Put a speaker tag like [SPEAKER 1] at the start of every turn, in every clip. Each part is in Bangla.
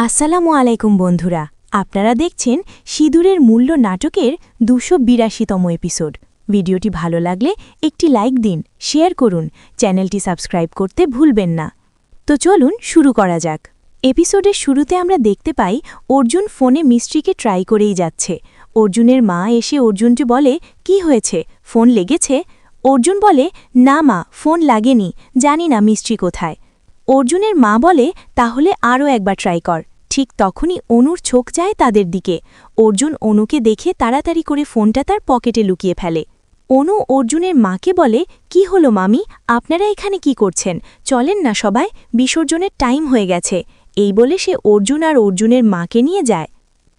[SPEAKER 1] আসসালামু আলাইকুম বন্ধুরা, আপনারা দেখছেন সিঁদুরের মূল্য নাটকের ২৮২তম এপিসোড। ভিডিওটি ভালো লাগলে একটি লাইক দিন, শেয়ার করুন, চ্যানেলটি সাবস্ক্রাইব করতে ভুলবেন না। তো চলুন শুরু করা যাক। এপিসোডের শুরুতে আমরা দেখতে পাই অর্জুন ফোনে মিস্ট্রিকে ট্রাই করেই যাচ্ছে। অর্জুনের মা এসে অর্জুনকে বলে, কি হয়েছে, ফোন লেগেছে? অর্জুন বলে, না মা, ফোন লাগেনি, জানি না মিস্ট্রি কোথায়। অর্জুনের মা বলে, তাহলে আরও একবার ট্রাই কর। ঠিক তখনই অনুর চোখ যায় তাদের দিকে। অর্জুন অনুকে দেখে তাড়াতাড়ি করে ফোনটা তার পকেটে লুকিয়ে ফেলে। অনু অর্জুনের মাকে বলে, কি হলো মামি, আপনারা এখানে কি করছেন? চলেন না সবাই, বিসর্জনের টাইম হয়ে গেছে। এই বলে সে অর্জুন আর অর্জুনের মাকে নিয়ে যায়।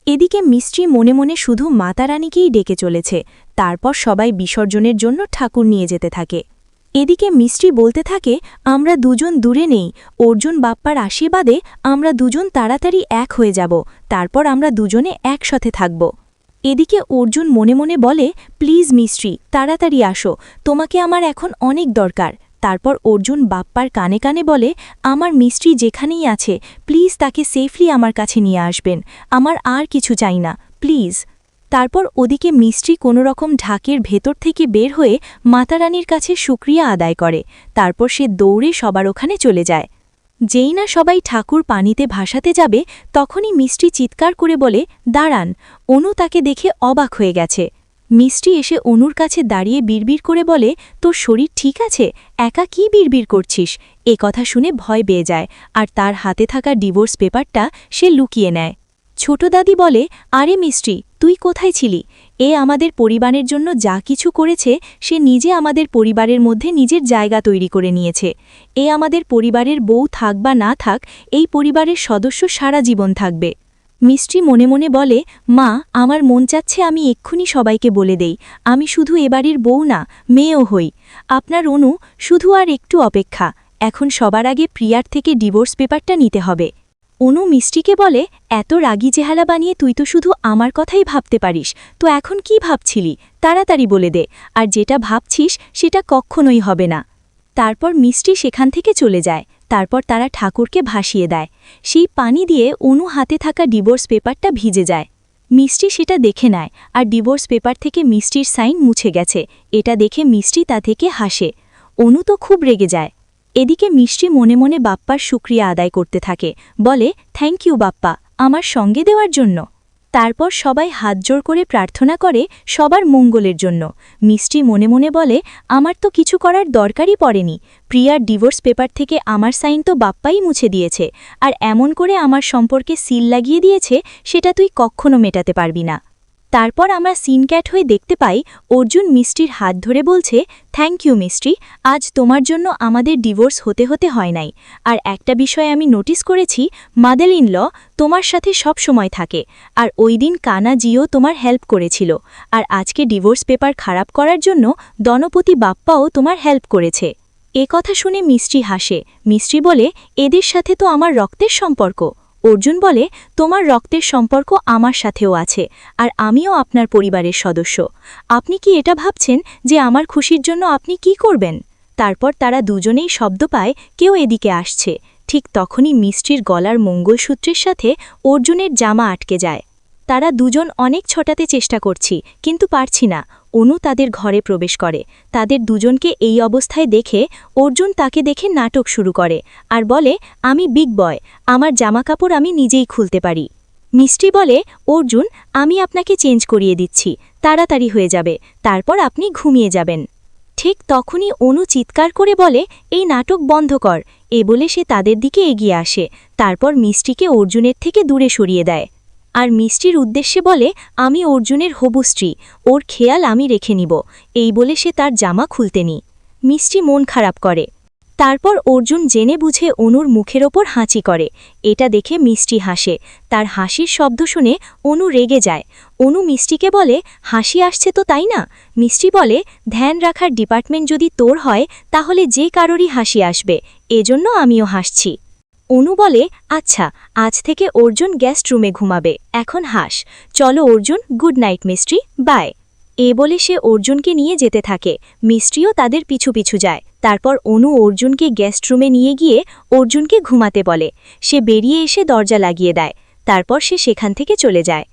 [SPEAKER 1] এদিকে মিস্ট্রি মনে মনে শুধু মাতারানীকেই ডেকে চলেছে। তারপর সবাই বিসর্জনের জন্য ঠাকুর নিয়ে যেতে থাকে। এদিকে মিস্ট্রি বলতে থাকে, আমরা দুজন দূরে নেই, অর্জুন বাপ্পার আশীর্বাদে আমরা দুজন তাড়াতাড়ি এক হয়ে যাব, তারপর আমরা দুজনে একসাথে থাকব। এদিকে অর্জুন মনে মনে বলে, প্লিজ মিস্ট্রি, তাড়াতাড়ি আসো, তোমাকে আমার এখন অনেক দরকার। তারপর অর্জুন বাপ্পার কানে কানে বলে, আমার মিস্ট্রি যেখানেই আছে, প্লিজ তাকে সেফলি আমার কাছে নিয়ে আসবেন, আমার আর কিছু চাই না, প্লিজ। তারপর ওদিকে মিস্ট্রি কোনোরকম ঢাকের ভেতর থেকে বের হয়ে মাতারানীর কাছে শুকরিয়া আদায় করে। তারপর সে দৌড়ে সবার ওখানে চলে যায়। যেই না সবাই ঠাকুর পানিতে ভাসাতে যাবে, তখনই মিস্ট্রি চিৎকার করে বলে, দাঁড়ান। অনু তাকে দেখে অবাক হয়ে গেছে। মিস্ট্রি এসে অনুর কাছে দাঁড়িয়ে বিড়বিড় করে বলে, তোর শরীর ঠিক আছে? একা কি বিড়বিড় করছিস? এ কথা শুনে ভয় পেয়ে যায়, আর তার হাতে থাকা ডিভোর্স পেপারটা সে লুকিয়ে নেয়। ছোট দাদি বলে, আরে মিস্ট্রি, তুই কোথায় ছিলি? এ আমাদের পরিবারের জন্য যা কিছু করেছে, সে নিজে আমাদের পরিবারের মধ্যে নিজের জায়গা তৈরি করে নিয়েছে। এ আমাদের পরিবারের বউ থাক বা না থাক, এই পরিবারের সদস্য সারা জীবন থাকবে। মিস্ট্রি মনে মনে বলে, মা, আমার মন চাচ্ছে আমি এক্ষুনি সবাইকে বলে দেই, আমি শুধু এবাড়ির বউ না, মেয়েও হই। আপনার অনু, শুধু আর একটু অপেক্ষা, এখন সবার আগে প্রিয়ার থেকে ডিভোর্স পেপারটা নিতে হবে। অনু মিষ্টিকে বলে, এত রাগী চেহারা বানিয়ে তুই তো শুধু আমার কথাই ভাবতে পারিস, তো এখন কি ভাবছিলি? তাড়াতাড়ি বলে দে, আর যেটা ভাবছিস সেটা কখনোই হবে না। তারপর মিষ্টি সেখান থেকে চলে যায়। তারপর তারা ঠাকুরকে ভাসিয়ে দেয়। সেই পানি দিয়ে অনু হাতে থাকা ডিভোর্স পেপারটা ভিজে যায়। মিষ্টি সেটা দেখে নেয়, আর ডিভোর্স পেপার থেকে মিষ্টির সাইন মুছে গেছে। এটা দেখে মিষ্টি তা থেকে হাসে। অনু তো খুব রেগে যায়। এদিকে মিষ্টি মনে মনে বাপ্পার শুকরিয়া আদায় করতে থাকে, বলে, থ্যাংক ইউ বাপ্পা, আমার সঙ্গে দেওয়ার জন্য। তারপর সবাই হাত জোড় করে প্রার্থনা করে সবার মঙ্গলের জন্য। মিষ্টি মনে মনে বলে, আমার তো কিছু করার দরকারই পড়েনি, প্রিয়ার ডিভোর্স পেপার থেকে আমার সাইন তো বাপ্পাই মুছে দিয়েছে, আর এমন করে আমার সম্পর্কে সিল লাগিয়ে দিয়েছে, সেটা তুই কখনো মেটাতে পারবি না। তারপর আমরা সিনক্যাট হয়ে দেখতে পাই অর্জুন মিষ্টির হাত ধরে বলছে, থ্যাংক ইউ মিষ্টি, আজ তোমার জন্য আমাদের ডিভোর্স হতে হতে হয় নাই। আর একটা বিষয় আমি নোটিস করেছি, মাদার ইন ল তোমার সাথে সব সময় থাকে, আর ওই দিন কানা জিও তোমার হেল্প করেছিল, আর আজকে ডিভোর্স পেপার খারাপ করার জন্য দনপতি বাপ্পাও তোমার হেল্প করেছে। এ কথা শুনে মিষ্টি হাসে। মিষ্টি বলে, এদের সাথে তো আমার রক্তের সম্পর্ক। অর্জুন বলে, তোমার রক্তের সম্পর্ক আমার সাথেও আছে, আর আমিও আপনার পরিবারের সদস্য। আপনি কি এটা ভাবছেন যে আমার খুশির জন্য আপনি কি করবেন? তারপর তারা দুজনেই শব্দ পায় কেউ এদিকে আসছে। ঠিক তখনই মিষ্টির গলার মঙ্গলসূত্রের সাথে অর্জুনের জামা আটকে যায়। তারা দুজন অনেক ছটাতে চেষ্টা করছি, কিন্তু পারছি না। অনু তাদের ঘরে প্রবেশ করে। তাদের দুজনকে এই অবস্থায় দেখে অর্জুন তাকে দেখে নাটক শুরু করে, আর বলে, আমি বিগ বয়, আমার জামাকাপড় আমি নিজেই খুলতে পারি। মিষ্টি বলে, অর্জুন, আমি আপনাকে চেঞ্জ করিয়ে দিচ্ছি, তাড়াতাড়ি হয়ে যাবে, তারপর আপনি ঘুমিয়ে যাবেন। ঠিক তখনই অনু চিৎকার করে বলে, এই নাটক বন্ধ কর। এ বলে সে তাদের দিকে এগিয়ে আসে। তারপর মিষ্টিকে অর্জুনের থেকে দূরে সরিয়ে দেয়, আর মিষ্টির উদ্দেশ্যে বলে, আমি অর্জুনের হবু স্ত্রী, ওর খেয়াল আমি রেখে নিব। এই বলে সে তার জামা খুলতে নি। মিষ্টি মন খারাপ করে। তারপর অর্জুন জেনে বুঝে অনুর মুখের ওপর হাঁচি করে। এটা দেখে মিষ্টি হাসে। তার হাসির শব্দ শুনে অনু রেগে যায়। অনু মিষ্টিকে বলে, হাসি আসছে তো, তাই না? মিষ্টি বলে, ধ্যান রাখার ডিপার্টমেন্ট যদি তোর হয়, তাহলে যে কারোরই হাসি আসবে, এজন্য আমিও হাসছি। অনু বলে, আচ্ছা, আজ থেকে অর্জুন গেস্ট রুমে ঘুমাবে, এখন হাস। চলো Arjun, good night mystery, bye. এ বলে সে অর্জুনকে নিয়ে যেতে থাকে। মিষ্টিও তাদের পিছু পিছু যায়।
[SPEAKER 2] তারপর অনু অর্জুনকে গেস্ট রুমে নিয়ে গিয়ে অর্জুনকে ঘুমাতে বলে। সে বেরিয়ে এসে দরজা লাগিয়ে দেয়। তারপর সে সেখান থেকে চলে যায়।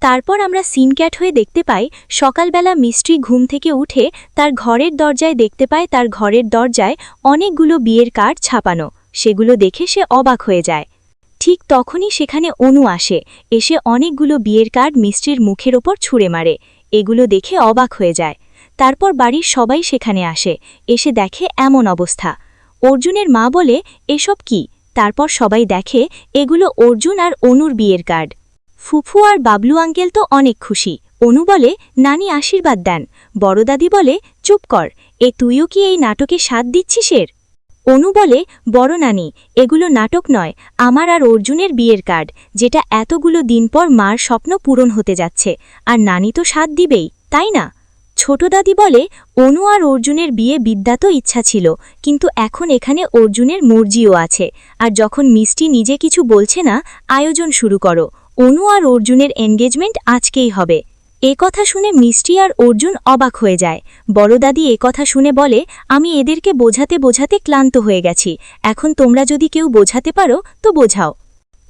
[SPEAKER 2] তারপর আমরা সিন ক্যাট হয়ে দেখতে পাই সকালবেলা মিস্ট্রি ঘুম থেকে উঠে তার ঘরের দরজায় দেখতে পায় তার ঘরের দরজায় অনেকগুলো বিয়ের কার্ড ছাপানো। সেগুলো দেখে সে অবাক হয়ে যায়। ঠিক তখনই সেখানে অনু আসে। এসে অনেকগুলো বিয়ের কার্ড মিস্ট্রির মুখের ওপর ছুঁড়ে মারে। এগুলো দেখে অবাক হয়ে যায়। তারপর বাড়ির সবাই সেখানে আসে। এসে দেখে এমন অবস্থা। অর্জুনের মা বলে, এসব কি? তারপর সবাই দেখে এগুলো অর্জুন আর অনুর বিয়ের কার্ড। ফুফু আর বাবলু আঙ্কেল তো অনেক খুশি। অনু বলে, নানি আশীর্বাদ দেন। বড় দাদি বলে, চুপ কর, তুইও কি এই নাটকে সাথ দিচ্ছিস এর? অনু বলে, বড় নানি, এগুলো নাটক নয়, আমার আর অর্জুনের বিয়ের কার্ড, যেটা এতগুলো দিন পর মার স্বপ্ন পূরণ হতে যাচ্ছে, আর নানি তো সাথ দিবেই, তাই না? ছোট দাদি বলে, অনু আর অর্জুনের বিয়ে বিদ্যা তো ইচ্ছা ছিল, কিন্তু এখন এখানে অর্জুনের মর্জিও আছে, আর যখন মিষ্টি নিজে কিছু বলছে না, আয়োজন শুরু করো। অনু আর অর্জুনের এনগেজমেন্ট আজকেই হবে। কথা শুনে মিষ্টি আর অর্জুন অবাক হয়ে যায়। বড় দাদি কথা শুনে বলে, আমি এদেরকে বোঝাতে বোঝাতে ক্লান্ত হয়ে গেছি, এখন তোমরা যদি কেউ বোঝাতে পারো তো বোঝাও।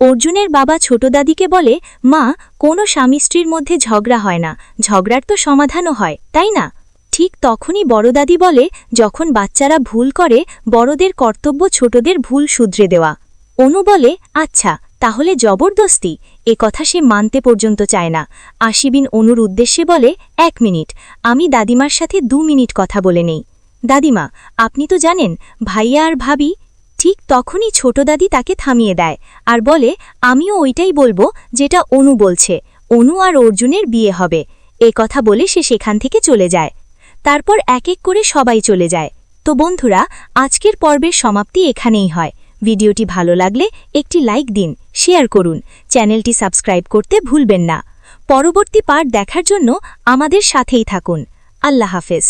[SPEAKER 2] অর্জুনের বাবা ছোট দাদিকে বলে, মা, কোনো স্বামী স্ত্রীর মধ্যে ঝগড়া হয় না, ঝগড়ার তো সমাধানও হয়, তাই না? ঠিক তখনই বড় দাদি বলে, যখন বাচ্চারা ভুল করে বড়দের কর্তব্য ছোটদের ভুল শুধরে দেওয়া। অনু বলে, আচ্ছা, তাহলে জবরদস্তি? কথা সে মানতে পর্যন্ত চায় না। আশিবিন অনুর উদ্দেশ্যে বলে, 1 মিনিট, আমি দাদিমার সাথে 2 মিনিট কথা বলে নেই। দাদিমা, আপনি তো জানেন ভাইয়া আর ভাবি। ঠিক তখনই ছোট দাদি তাকে থামিয়ে দেয় আর বলে, আমিও ওইটাই বলবো যেটা অনু বলছে, অনু আর অর্জুনের বিয়ে হবে। কথা বলে সে সেখান থেকে চলে যায়। তারপর এক এক করে সবাই চলে যায়। তো বন্ধুরা, আজকের পর্বের সমাপ্তি এখানেই হয়। ভিডিওটি ভালো লাগলে একটি লাইক দিন, শেয়ার করুন, চ্যানেলটি সাবস্ক্রাইব করতে ভুলবেন না। পরবর্তী পার্ট দেখার জন্য আমাদের সাথেই থাকুন। আল্লাহ হাফেজ।